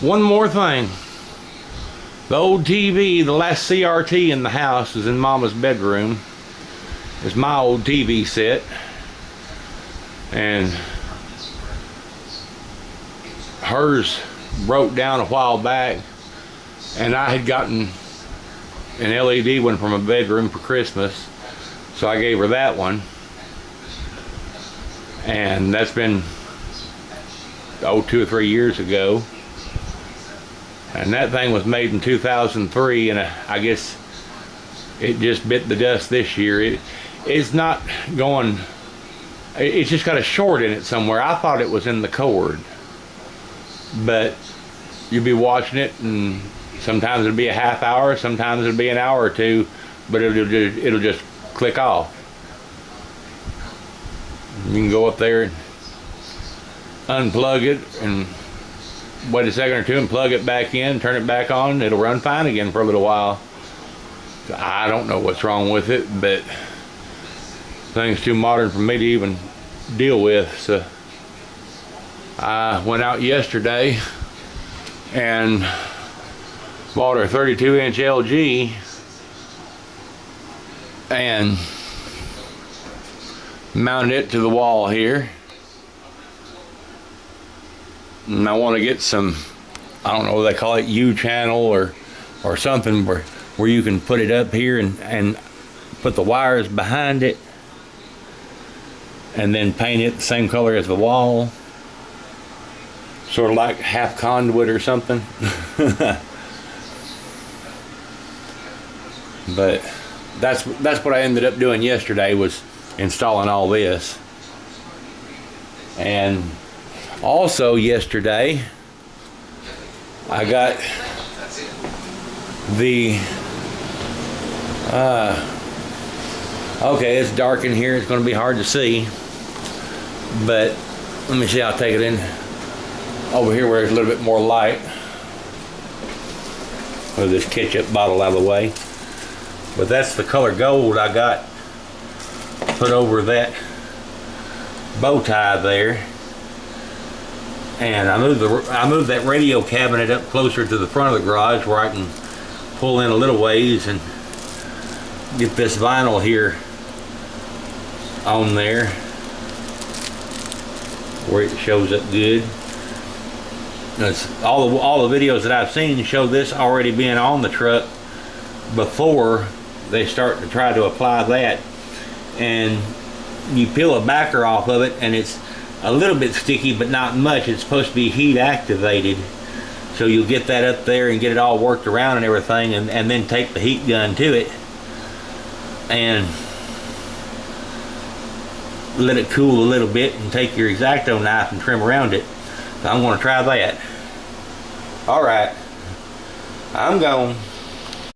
One more thing. The old TV, the last CRT in the house is in Mama's bedroom. It's my old TV set. And hers broke down a while back. And I had gotten an LED one from a bedroom for Christmas. So I gave her that one. And that's been, 2 or 3 years ago. And that thing was made in 2003, and I guess it just bit the dust this year. It's not going, it's just got a short in it somewhere. I thought it was in the cord. But you'll be watching it, and sometimes it'll be a half hour, sometimes it'll be an hour or two, but it'll just click off. You can go up there and unplug it and wait a second or two and plug it back in, turn it back on, it'll run fine again for a little while. I don't know what's wrong with it, but thing's too modern for me to even deal with. So I went out yesterday and bought a 32-inch LG and mounted it to the wall here. And I want to get some, I don't know what they call it, U-channel or something where you can put it up here and put the wires behind it and then paint it the same color as the wall, sort of like half conduit or something. But that's what I ended up doing yesterday, was installing all this. And also yesterday I got the okay, it's dark in here, it's going to be hard to see, but let me see, I'll take it in over here where there's a little bit more light. Move this ketchup bottle out of the way. But that's the color gold I got put over that bow tie there. And I moved that radio cabinet up closer to the front of the garage where I can pull in a little ways and get this vinyl here on there where it shows up good. All the videos that I've seen show this already being on the truck before they start to try to apply that. And you peel a backer off of it and it's a little bit sticky, but not much. It's supposed to be heat activated, so you'll get that up there and get it all worked around and everything, and then take the heat gun to it and let it cool a little bit and take your X-Acto knife and trim around it. So I'm going to try that. Alright, I'm gone.